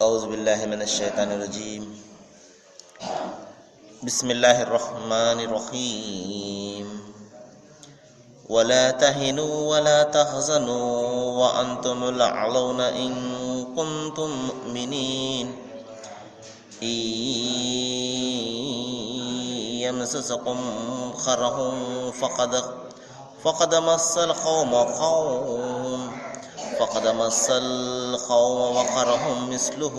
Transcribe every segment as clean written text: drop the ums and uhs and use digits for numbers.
أعوذ بالله من الشيطان الرجيم. بسم الله الرحمن الرحيم. ولا تهنوا ولا تحزنوا وأنتم الأعلون إن كنتم مؤمنين. إن يمسسكم قرح فقد مس القوم وقرهم مثله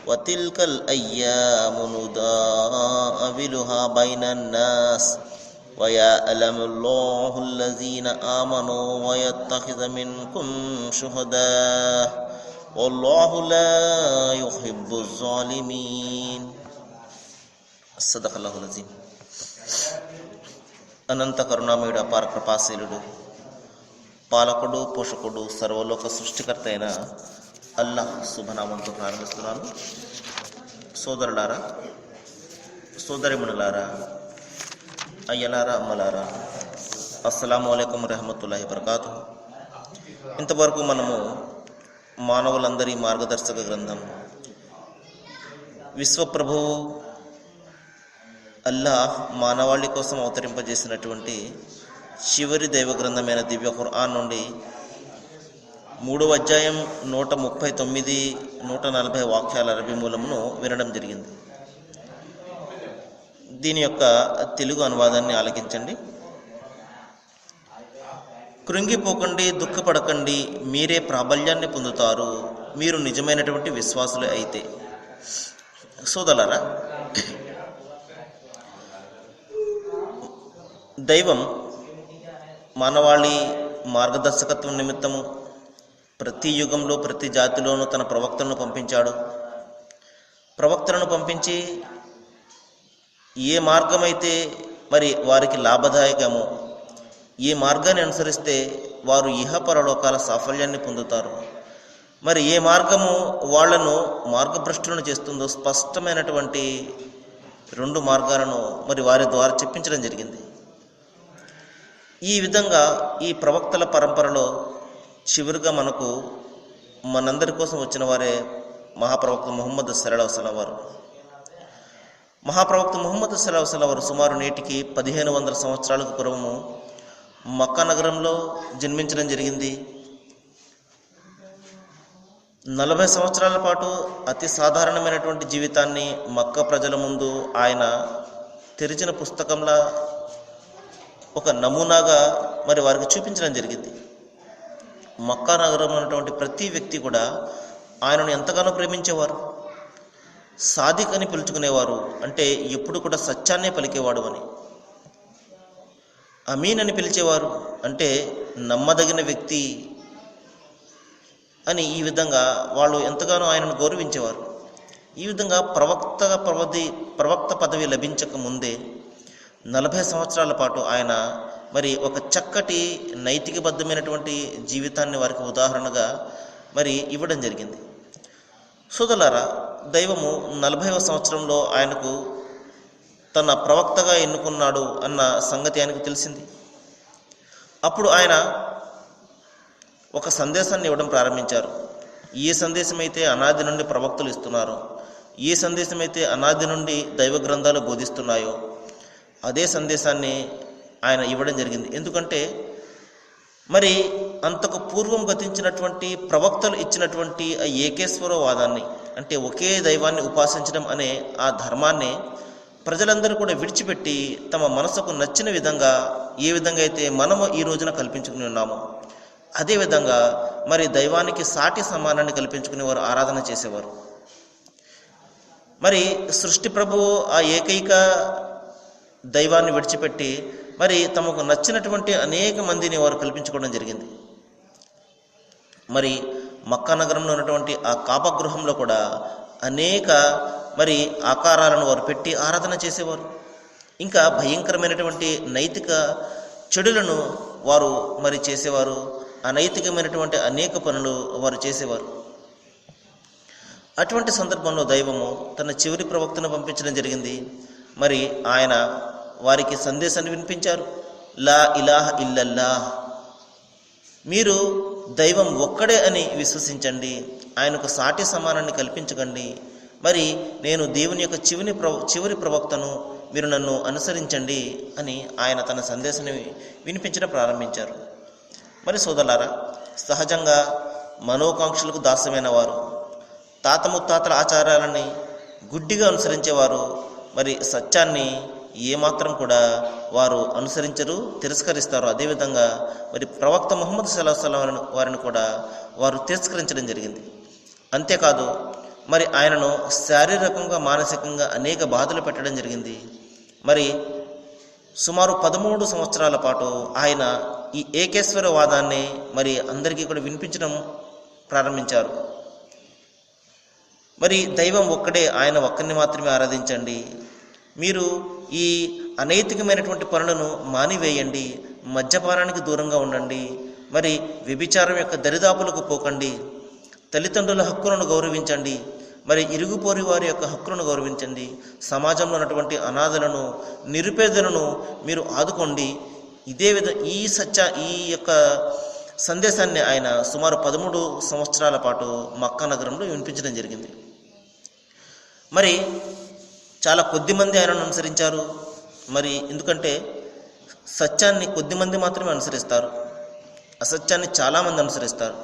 وتلك الأيام نداولها بين الناس ويعلم الله الذين آمنوا ويتخذ منكم شهداء والله لا يحب الظالمين. صدق الله العظيم. అనంత కరుణామయుడు అపార కృపాశీలుడు పాలకుడు పోషకుడు సర్వలోక సృష్టికర్త అయిన అల్లాహ్ శుభనామంతో ప్రారంభిస్తున్నాను. సోదరులారా, సోదరిమణులారా, అయ్యలారా, అమ్మలారా, అస్సలాము అలైకుం రహమతుల్లాహి వబరకాతుహు. ఇంతవరకు మనము మానవులందరి మార్గదర్శక గ్రంథం విశ్వప్రభువు అల్లాహ్ మానవాళి కోసం అవతరింపజేసినటువంటి చివరి దైవ గ్రంథమైన దివ్య ఖురాన్ నుండి 3వ అధ్యాయం 139, 140 వాక్యాల అరబీ మూలమును వినడం జరిగింది. దీని యొక్క తెలుగు అనువాదాన్ని ఆలకించండి. కృంగిపోకండి, దుఃఖపడకండి, మీరే ప్రాబల్యాన్ని పొందుతారు, మీరు నిజమైనటువంటి విశ్వాసులే అయితే. సోదరులారా, దైవం మానవాళి మార్గదర్శకత్వం నిమిత్తము ప్రతి యుగంలో ప్రతి జాతిలోనూ తన ప్రవక్తలను పంపించాడు. ప్రవక్తలను పంపించి ఏ మార్గమైతే మరి వారికి లాభదాయకమో, ఏ మార్గాన్ని అనుసరిస్తే వారు ఇహపరలోకాల సాఫల్యాన్ని పొందుతారు, మరి ఏ మార్గము వాళ్లను మార్గభ్రష్టులను చేస్తుందో స్పష్టమైనటువంటి 2 మార్గాలను మరి వారి ద్వారా చెప్పించడం జరిగింది. ఈ విధంగా ఈ ప్రవక్తల పరంపరలో చివరిగా మనందరి కోసం వచ్చిన వారే మహాప్రవక్త ముహమ్మద్ సల్లల్లాహు అలైహి వసల్లం వారు. మహాప్రవక్త ముహమ్మద్ సల్లల్లాహు అలైహి వసల్లం వారు సుమారు నేటికి 1500 సంవత్సరాలకు పూర్వము మక్కా నగరంలో జన్మించడం జరిగింది. 40 సంవత్సరాల పాటు అతి సాధారణమైనటువంటి జీవితాన్ని మక్కా ప్రజల ముందు ఆయన తెరిచిన పుస్తకంలా ఒక నమూనాగా మరి వారికి చూపించడం జరిగింది. మక్కా నగరం ఉన్నటువంటి ప్రతి వ్యక్తి కూడా ఆయనను ఎంతగానో ప్రేమించేవారు. సాదిక్ అని పిలుచుకునేవారు, అంటే ఎప్పుడు కూడా సత్యాన్నే పలికేవాడు అని. అమీన్ అని పిలిచేవారు, అంటే నమ్మదగిన వ్యక్తి అని. ఈ విధంగా వాళ్ళు ఎంతగానో ఆయనను గౌరవించేవారు. ఈ విధంగా ప్రవక్త పదవి లభించక ముందే 40 సంవత్సరాల పాటు ఆయన మరి ఒక చక్కటి నైతికబద్ధమైనటువంటి జీవితాన్ని వారికి ఉదాహరణగా మరి ఇవ్వడం జరిగింది. సోదరులారా, దైవము 40వ సంవత్సరంలో ఆయనకు తన ప్రవక్తగా ఎన్నుకున్నాడు అన్న సంగతి ఆయనకు తెలిసింది. అప్పుడు ఆయన ఒక సందేశాన్ని ఇవ్వడం ప్రారంభించారు. ఏ సందేశమైతే అనాది నుండి ప్రవక్తలు ఇస్తున్నారో, ఏ సందేశమైతే అనాది నుండి దైవ గ్రంథాలు బోధిస్తున్నాయో అదే సందేశాన్ని ఆయన ఇవ్వడం జరిగింది. ఎందుకంటే మరి అంతకు పూర్వం గతించినటువంటి ప్రవక్తలు ఇచ్చినటువంటి ఆ ఏకేశ్వరవాదాన్ని, అంటే ఒకే దైవాన్ని ఉపాసించడం అనే ఆ ధర్మాన్ని ప్రజలందరూ కూడా విడిచిపెట్టి తమ మనసుకు నచ్చిన విధంగా ఏ విధంగా అయితే మనము ఈ రోజున కల్పించుకుని ఉన్నామో అదేవిధంగా మరి దైవానికి సాటి సమానాన్ని కల్పించుకుని వారు ఆరాధన చేసేవారు. మరి సృష్టి ప్రభువు ఆ ఏకైక దైవాన్ని విడిచిపెట్టి మరి తమకు నచ్చినటువంటి అనేక మందిని వారు కల్పించుకోవడం జరిగింది. మరి మక్కా నగరంలో ఉన్నటువంటి ఆ కాబా గృహంలో కూడా అనేక మరి ఆకారాలను వారు పెట్టి ఆరాధన చేసేవారు. ఇంకా భయంకరమైనటువంటి నైతిక చెడులను వారు మరి చేసేవారు. అనైతికమైనటువంటి అనేక పనులు వారు చేసేవారు. అటువంటి సందర్భంలో దైవము తన చివరి ప్రవక్తను పంపించడం జరిగింది. మరి ఆయన వారికి సందేశాన్ని వినిపించారు. లా ఇలాహ ఇల్లల్లాహ్, మీరు దైవం ఒక్కడే అని విశ్వసించండి, ఆయనకు సాటి సమానాన్ని కల్పించకండి. మరి నేను దేవుని యొక్క చివరి ప్రవక్తను, మీరు నన్ను అనుసరించండి అని ఆయన తన సందేశాన్ని వినిపించడం ప్రారంభించారు. మరి సోదరులారా, సహజంగా మనోకాంక్షలకు దాసమైన వారు, తాత ముత్తాతల ఆచారాలని గుడ్డిగా అనుసరించేవారు మరి సత్యాన్ని ఏమాత్రం కూడా వారు అనుసరించరు, తిరస్కరిస్తారు. అదేవిధంగా మరి ప్రవక్త ముహమ్మద్ సల్లల్లాహు అలైహి వసల్లం వారిని కూడా వారు తిరస్కరించడం జరిగింది. అంతేకాదు మరి ఆయనను శారీరకంగా మానసికంగా అనేక బాధలు పెట్టడం జరిగింది. మరి సుమారు 13 సంవత్సరాల పాటు ఆయన ఈ ఏకేశ్వరవాదాన్ని మరి అందరికీ కూడా వినిపించడం ప్రారంభించారు. మరి దైవం ఒక్కడే, ఆయన ఒక్కరిని మాత్రమే ఆరాధించండి, మీరు ఈ అనైతికమైనటువంటి పనులను మానివేయండి, మద్యపానానికి దూరంగా ఉండండి, మరి వ్యభిచారం యొక్క దరిదాపులకు పోకండి, తల్లిదండ్రుల హక్కులను గౌరవించండి, మరి ఇరుగుపోరి వారి యొక్క హక్కులను గౌరవించండి, సమాజంలో ఉన్నటువంటి అనాథలను నిరుపేదలను మీరు ఆదుకోండి. ఈ యొక్క సందేశాన్ని ఆయన సుమారు 13 సంవత్సరాల పాటు మక్కా నగరంలో వినిపించడం జరిగింది. మరి చాలా కొద్దిమంది ఆయనను అనుసరించారు. మరి ఎందుకంటే సత్యాన్ని కొద్దిమంది మాత్రమే అనుసరిస్తారు, అసత్యాన్ని చాలామంది అనుసరిస్తారు.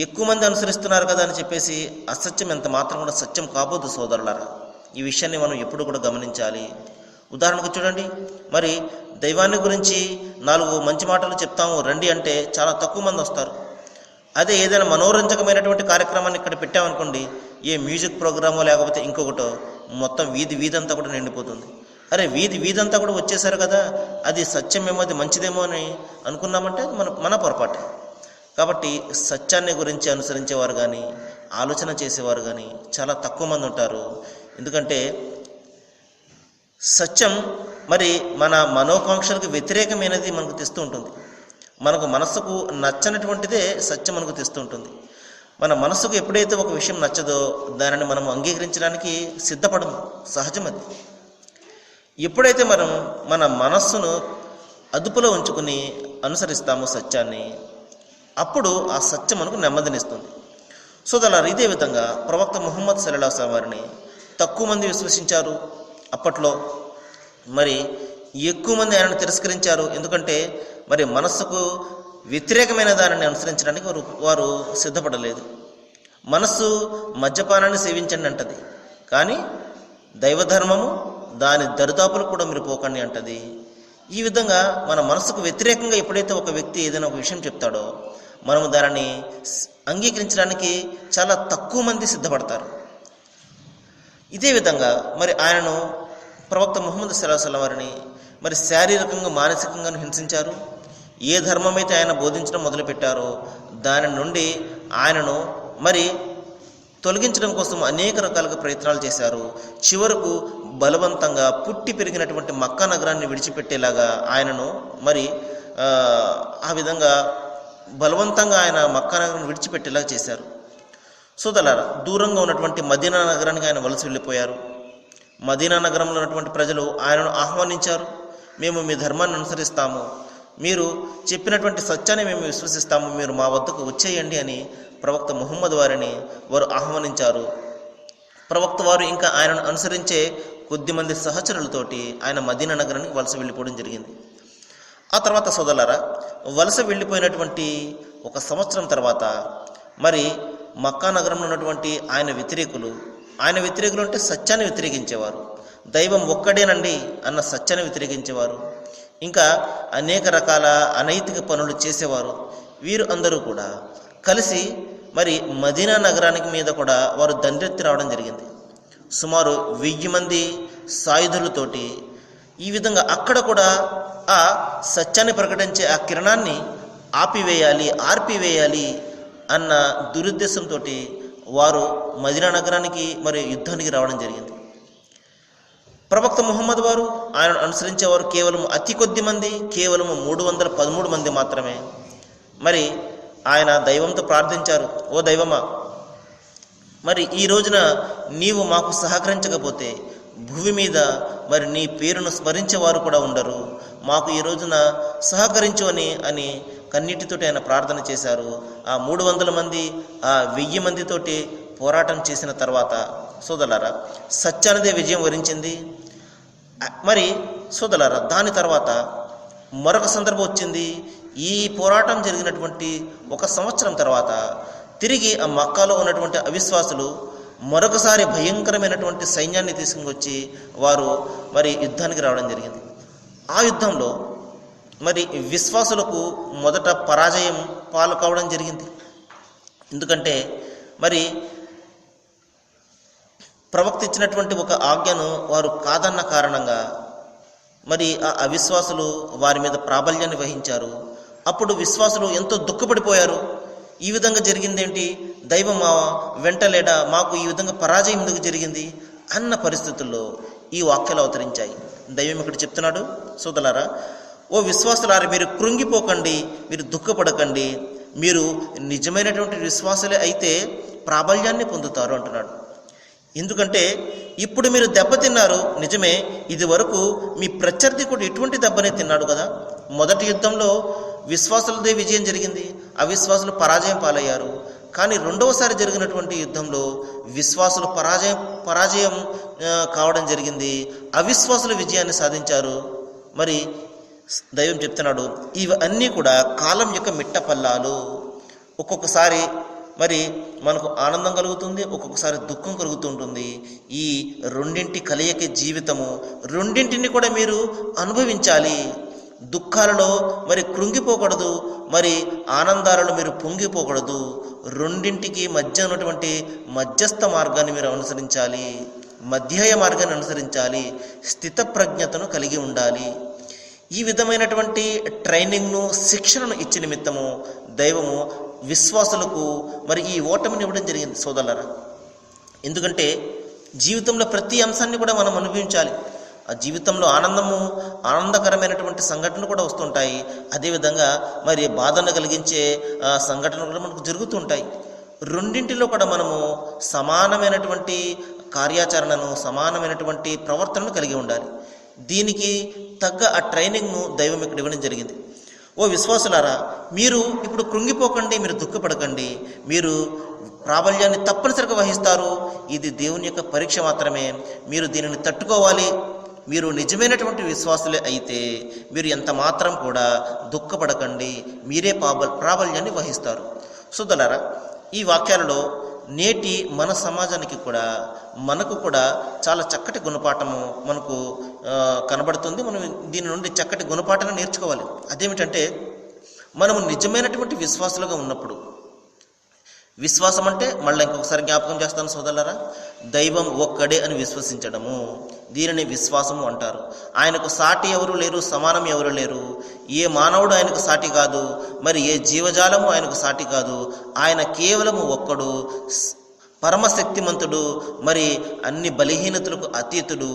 ఎక్కువ మంది అనుసరిస్తున్నారు కదా అని చెప్పేసి అసత్యం ఎంత మాత్రం కూడా సత్యం కాబోదు సోదరులారా. ఈ విషయాన్ని మనం ఎప్పుడు కూడా గమనించాలి. ఉదాహరణకు చూడండి, మరి దైవాన్ని గురించి 4 మంచి మాటలు చెప్తాము రండి అంటే చాలా తక్కువ మంది వస్తారు. అదే ఏదైనా మనోరంజకమైనటువంటి కార్యక్రమాన్ని ఇక్కడ పెట్టామనుకోండి, ఏ మ్యూజిక్ ప్రోగ్రామో లేకపోతే ఇంకొకటో, మొత్తం వీధి అంతా కూడా నిండిపోతుంది. అరే వీధి అంతా కూడా వచ్చేసారు కదా, అది సత్యమేమో, అది మంచిదేమో అని అనుకున్నామంటే మన పొరపాటే. కాబట్టి సత్యాన్ని గురించి అనుసరించేవారు కానీ ఆలోచన చేసేవారు కానీ చాలా తక్కువ మంది ఉంటారు. ఎందుకంటే సత్యం మరి మన మనోకాంక్షలకు వ్యతిరేకమైనది మనకు తెస్తూ ఉంటుంది. మనకు మనస్సుకు నచ్చనటువంటిదే సత్యం మనకు తెస్తూ ఉంటుంది. మన మనస్సుకు ఎప్పుడైతే ఒక విషయం నచ్చదో దానిని మనం అంగీకరించడానికి సిద్ధపడము, సహజం అది. ఎప్పుడైతే మనం మన మనస్సును అదుపులో ఉంచుకుని అనుసరిస్తామో సత్యాన్ని, అప్పుడు ఆ సత్యం మనకు నెమ్మదినిస్తుంది. సోదరులారా, ఇదే విధంగా ప్రవక్త ముహమ్మద్ సల్లల్లాహు అలైహి వసల్లం వారిని తక్కువ మంది విశ్వసించారు అప్పట్లో. మరి ఎక్కువ మంది ఆయనను తిరస్కరించారు. ఎందుకంటే మరి మనస్సుకు వ్యతిరేకమైన దానిని అనుసరించడానికి వారు సిద్ధపడలేదు. మనస్సు మద్యపానాన్ని సేవించండి అంటది, కానీ దైవధర్మము దాని దరిదాపులు కూడా మీరు పోకండి అంటది. ఈ విధంగా మన మనసుకు వ్యతిరేకంగా ఎప్పుడైతే ఒక వ్యక్తి ఏదైనా ఒక విషయం చెప్తాడో మనము దానిని అంగీకరించడానికి చాలా తక్కువ మంది సిద్ధపడతారు. ఇదే విధంగా మరి ఆయనను ప్రవక్త ముహమ్మద్ సల్లల్లాహు అలైహి వసల్లం వారిని మరి శారీరకంగా మానసికంగా హింసించారు. ఏ ధర్మమైతే ఆయన బోధించడం మొదలుపెట్టారో దాని నుండి ఆయనను మరి తొలగించడం కోసం అనేక రకాలుగా ప్రయత్నాలు చేశారు. చివరకు బలవంతంగా పుట్టి పెరిగినటువంటి మక్కా నగరాన్ని విడిచిపెట్టేలాగా ఆయనను మరి ఆ విధంగా బలవంతంగా ఆయన మక్కా నగరాన్ని విడిచిపెట్టేలాగా చేశారు. సోదరులారా, దూరంగా ఉన్నటువంటి మదీనా నగరానికి ఆయన వలస వెళ్ళిపోయారు. మదీనా నగరంలో ఉన్నటువంటి ప్రజలు ఆయనను ఆహ్వానించారు. మేము మీ ధర్మాన్ని అనుసరిస్తాము, మీరు చెప్పినటువంటి సత్యాన్ని మేము విశ్వసిస్తాము, మీరు మా వద్దకు వచ్చేయండి అని ప్రవక్త ముహమ్మద్ వారిని వారు ఆహ్వానించారు. ప్రవక్త వారు ఇంకా ఆయనను అనుసరించే కొద్దిమంది సహచరులతోటి ఆయన మదీనా నగరానికి వలస వెళ్ళిపోవడం జరిగింది. ఆ తర్వాత సోదరులారా, వలస వెళ్ళిపోయినటువంటి 1 సంవత్సరం తర్వాత మరి మక్కా నగరంలో ఉన్నటువంటి ఆయన వ్యతిరేకులు అంటే సత్యాన్ని వ్యతిరేకించేవారు, దైవం ఒక్కడేనండి అన్న సత్యాన్ని వ్యతిరేకించేవారు, ఇంకా అనేక రకాల అనైతిక పనులు చేసేవారు. వీరు అందరూ కూడా కలిసి మరి మదీనా నగరానికి మీద కూడా వారు దండెత్తి రావడం జరిగింది. సుమారు 1000 మంది సాయుధులతోటి. ఈ విధంగా అక్కడ కూడా ఆ సత్యాన్ని ప్రకటించే ఆ కిరణాన్ని ఆర్పివేయాలి అన్న దురుద్దేశంతో వారు మదీనా నగరానికి మరి యుద్ధానికి రావడం జరిగింది. ప్రవక్త ముహమ్మద్ వారు ఆయన అనుసరించేవారు కేవలం అతి కొద్ది మంది, కేవలం 313 మంది మాత్రమే. మరి ఆయన దైవంతో ప్రార్థించారు, ఓ దైవమా, మరి ఈ రోజున నీవు మాకు సహకరించకపోతే భూమి మీద మరి నీ పేరును స్మరించేవారు కూడా ఉండరు, మాకు ఈ రోజున సహకరించు అని కన్నీటితోటి ఆయన ప్రార్థన చేశారు. ఆ 300 మంది, ఆ 1000 మందితోటి పోరాటం చేసిన తర్వాత సోదరులారా సత్యానిదే విజయం వరించింది. మరి సోదరులారా దాని తర్వాత మరొక సందర్భం వచ్చింది. ఈ పోరాటం జరిగినటువంటి 1 సంవత్సరం తర్వాత తిరిగి ఆ మక్కాలో ఉన్నటువంటి అవిశ్వాసులు మరొకసారి భయంకరమైనటువంటి సైన్యాన్ని తీసుకుని వచ్చి వారు మరి యుద్ధానికి రావడం జరిగింది. ఆ యుద్ధంలో మరి విశ్వాసులకు మొదట పరాజయం పాలు కావడం జరిగింది. ఎందుకంటే మరి ప్రవక్త ఇచ్చినటువంటి ఒక ఆజ్ఞను వారు కాదన్న కారణంగా మరి ఆ అవిశ్వాసులు వారి మీద ప్రాబల్యాన్ని వహించారు. అప్పుడు విశ్వాసులు ఎంతో దుఃఖపడిపోయారు. ఈ విధంగా జరిగిందేంటి, దైవం మా వెంట లేడా, మాకు ఈ విధంగా పరాజయం ఎందుకు జరిగింది అన్న పరిస్థితుల్లో ఈ వాక్యాలు అవతరించాయి. దైవం ఇక్కడ చెప్తున్నాడు, సోదరులారా ఓ విశ్వాసులారా మీరు కృంగిపోకండి, మీరు దుఃఖపడకండి, మీరు నిజమైనటువంటి విశ్వాసులే అయితే ప్రాబల్యాన్ని పొందుతారు అంటున్నాడు. ఎందుకంటే ఇప్పుడు మీరు దెబ్బతిన్నారు నిజమే, ఇది వరకు మీ ప్రత్యర్థి కూడా ఎటువంటి దెబ్బనే తిన్నాడు కదా. మొదటి యుద్ధంలో విశ్వాసులదే విజయం జరిగింది, అవిశ్వాసులు పరాజయం పాలయ్యారు. కానీ రెండవసారి జరిగినటువంటి యుద్ధంలో విశ్వాసులు పరాజయం కావడం జరిగింది, అవిశ్వాసులు విజయాన్ని సాధించారు. మరి దైవం చెప్తున్నాడు ఇవన్నీ కూడా కాలం యొక్క మిట్టపల్లాలు. ఒక్కొక్కసారి మరి మనకు ఆనందం కలుగుతుంది, ఒక్కొక్కసారి దుఃఖం కలుగుతుంటుంది. ఈ రెండింటి కలయిక జీవితము, రెండింటిని కూడా మీరు అనుభవించాలి. దుఃఖాలలో మరి కృంగిపోకూడదు, మరి ఆనందాలలో మీరు పొంగిపోకూడదు. రెండింటికి మధ్య ఉన్నటువంటి మధ్యస్థ మార్గాన్ని మీరు అనుసరించాలి, మధ్యాయ మార్గాన్ని అనుసరించాలి, స్థితప్రజ్ఞతను కలిగి ఉండాలి. ఈ విధమైనటువంటి ట్రైనింగ్ను, శిక్షణను ఇచ్చిన నిమిత్తము దైవము విశ్వాసులకు మరి ఈ ఓటమిని ఇవ్వడం జరిగింది సోదరులారా. ఎందుకంటే జీవితంలో ప్రతి అంశాన్ని కూడా మనం అనుభవించాలి. ఆ జీవితంలో ఆనందకరమైనటువంటి సంఘటనలు కూడా వస్తుంటాయి, అదేవిధంగా మరి బాధను కలిగించే సంఘటనలు కూడా మనకు జరుగుతుంటాయి. రెండింటిలో కూడా మనము సమానమైనటువంటి కార్యాచరణను, సమానమైనటువంటి ప్రవర్తనను కలిగి ఉండాలి. దీనికి తగ్గ ఆ ట్రైనింగ్ను దైవం ఇక్కడ ఇవ్వడం జరిగింది. ఓ విశ్వాసులారా మీరు ఇప్పుడు కృంగిపోకండి, మీరు దుఃఖపడకండి, మీరు ప్రాబల్యాన్ని తప్పనిసరిగా వహిస్తారు. ఇది దేవుని యొక్క పరీక్ష మాత్రమే, మీరు దీనిని తట్టుకోవాలి. మీరు నిజమైనటువంటి విశ్వాసులే అయితే మీరు ఎంత మాత్రం కూడా దుఃఖపడకండి, మీరే ప్రాబల్యాన్ని వహిస్తారు. సోదరులారా ఈ వాక్యాలలో నేటి మన సమాజానికి కూడా మనకు కూడా చాలా చక్కటి గుణపాఠము మనకు కనబడుతుంది. మనం దీని నుండి చక్కటి గుణపాఠాన్ని నేర్చుకోవాలి. అదేమిటంటే మనము నిజమైనటువంటి విశ్వాసులుగా ఉన్నప్పుడు, విశ్వాసం అంటే మళ్ళీ ఇంకొకసారి జ్ఞాపకం చేస్తాను సోదరులారా, దైవం ఒక్కడే అని విశ్వసించడము, దీనిని విశ్వాసము అంటారు. ఆయనకు సాటి ఎవరు లేరు, సమానం ఎవరు లేరు. ఏ మానవుడు ఆయనకు సాటి కాదు, మరి ఏ జీవజాలము ఆయనకు సాటి కాదు. ఆయన కేవలము ఒక్కడు, పరమశక్తిమంతుడు, మరి అన్ని బలహీనతలకు అతీతుడు,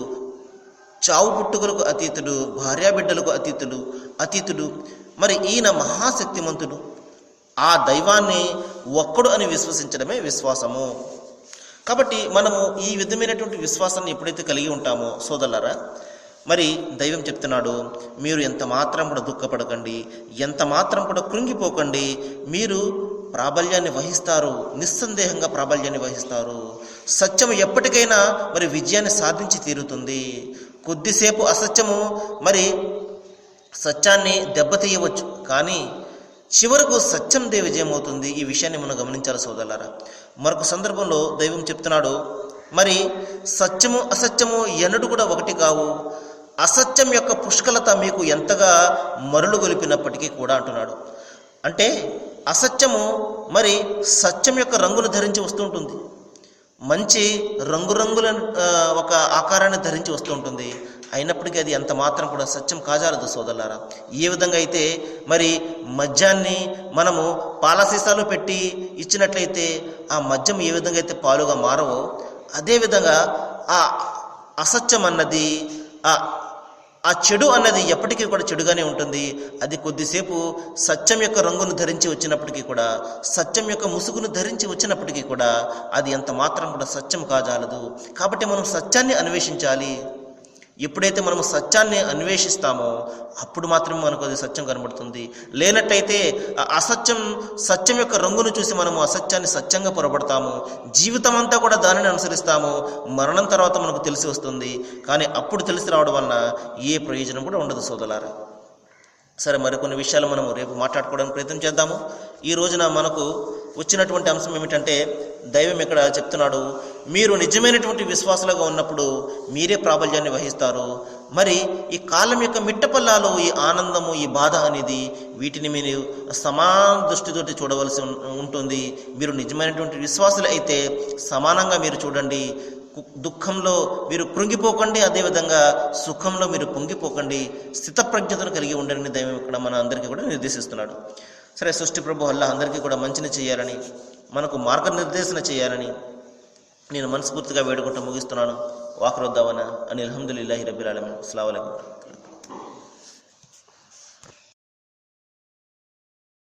చావు పుట్టుకలకు అతీతుడు, భార్యాబిడ్డలకు అతీతుడు. మరి ఈయన మహాశక్తిమంతుడు. ఆ దైవాన్ని ఒక్కడు అని విశ్వసించడమే విశ్వాసము. కాబట్టి మనము ఈ విధమైనటువంటి విశ్వాసాన్ని ఎప్పుడైతే కలిగి ఉంటామో సోదరులారా, మరి దైవం చెప్తున్నాడు మీరు ఎంత మాత్రం కూడా దుఃఖపడకండి, ఎంత మాత్రం కూడా కృంగిపోకండి, మీరు ప్రాబల్యాన్ని వహిస్తారు, నిస్సందేహంగా ప్రాబల్యాన్ని వహిస్తారు. సత్యము ఎప్పటికైనా మరి విజయాన్ని సాధించి తీరుతుంది. కొద్దిసేపు అసత్యము మరి సత్యాన్ని దెబ్బతీయవచ్చు, కానీ చివరకు సత్యందే విజయం అవుతుంది. ఈ విషయాన్ని మనం గమనించాలి సోదరులారా. మరొక సందర్భంలో దైవం చెప్తున్నాడు మరి సత్యము అసత్యము ఎన్నడూ కూడా ఒకటి కావు, అసత్యం యొక్క పుష్కలత మీకు ఎంతగా మరులు గొలిపినప్పటికీ కూడా అంటున్నాడు. అంటే అసత్యము మరి సత్యం యొక్క రంగును ధరించి వస్తుంటుంది, మంచి రంగురంగుల ఒక ఆకారాన్ని ధరించి వస్తూ ఉంటుంది. అయినప్పటికీ అది ఎంత మాత్రం కూడా సత్యం కాజాలదు సోదరులారా. ఏ విధంగా అయితే మరి మద్యాన్ని మనము పాల సీసాలో పెట్టి ఇచ్చినట్లయితే ఆ మద్యం ఏ విధంగా అయితే పాలుగా మారవో, అదేవిధంగా ఆ అసత్యం అన్నది, ఆ చెడు అన్నది ఎప్పటికీ కూడా చెడుగానే ఉంటుంది. అది కొద్దిసేపు సత్యం యొక్క రంగును ధరించి వచ్చినప్పటికీ కూడా, సత్యం యొక్క ముసుగును ధరించి వచ్చినప్పటికీ కూడా అది ఎంత మాత్రం కూడా సత్యం కాజాలదు. కాబట్టి మనం సత్యాన్ని అన్వేషించాలి. ఎప్పుడైతే మనము సత్యాన్ని అన్వేషిస్తామో అప్పుడు మాత్రమే మనకు అది సత్యం కనబడుతుంది. లేనట్టయితే సత్యం యొక్క రంగును చూసి మనము అసత్యాన్ని సత్యంగా పొరపడతాము. జీవితం అంతా కూడా దానిని అనుసరిస్తాము. మరణం తర్వాత మనకు తెలిసి వస్తుంది. కానీ అప్పుడు తెలిసి రావడం వలన ఏ ప్రయోజనం కూడా ఉండదు సోదరులారా. సరే, మరికొన్ని విషయాలు మనం రేపు మాట్లాడుకోవడానికి ప్రయత్నం చేద్దాము. ఈ రోజున మనకు వచ్చినటువంటి అంశం ఏమిటంటే, దైవం ఇక్కడ చెప్తున్నాడు, మీరు నిజమైనటువంటి విశ్వాసులుగా ఉన్నప్పుడు మీరే ప్రాబల్యాన్ని వహిస్తారు. మరి ఈ కాలం యొక్క మిట్టపల్లాలో ఈ ఆనందము, ఈ బాధ అనేది వీటిని మీరు సమాన దృష్టితోటి చూడవలసి ఉంటుంది. మీరు నిజమైనటువంటి విశ్వాసులు అయితే సమానంగా మీరు చూడండి. దుఃఖంలో మీరు కృంగిపోకండి, అదేవిధంగా సుఖంలో మీరు పొంగిపోకండి. స్థితప్రజ్ఞతను కలిగి ఉండండి. దైవం ఇక్కడ మన అందరికీ కూడా నిర్దేశిస్తున్నాడు. సరే, సృష్టి ప్రభు అల్లాహ్ అందరికీ కూడా మంచిని చేయాలని, మనకు మార్గనిర్దేశన చేయాలని నేను మనస్ఫూర్తిగా వేడుకుంటూ ముగిస్తున్నాను. వాఖరుద్దావన అని అల్హమ్దులిల్లాహి రబ్బిల్ ఆలమీన్. అస్సలాము అలైకుం.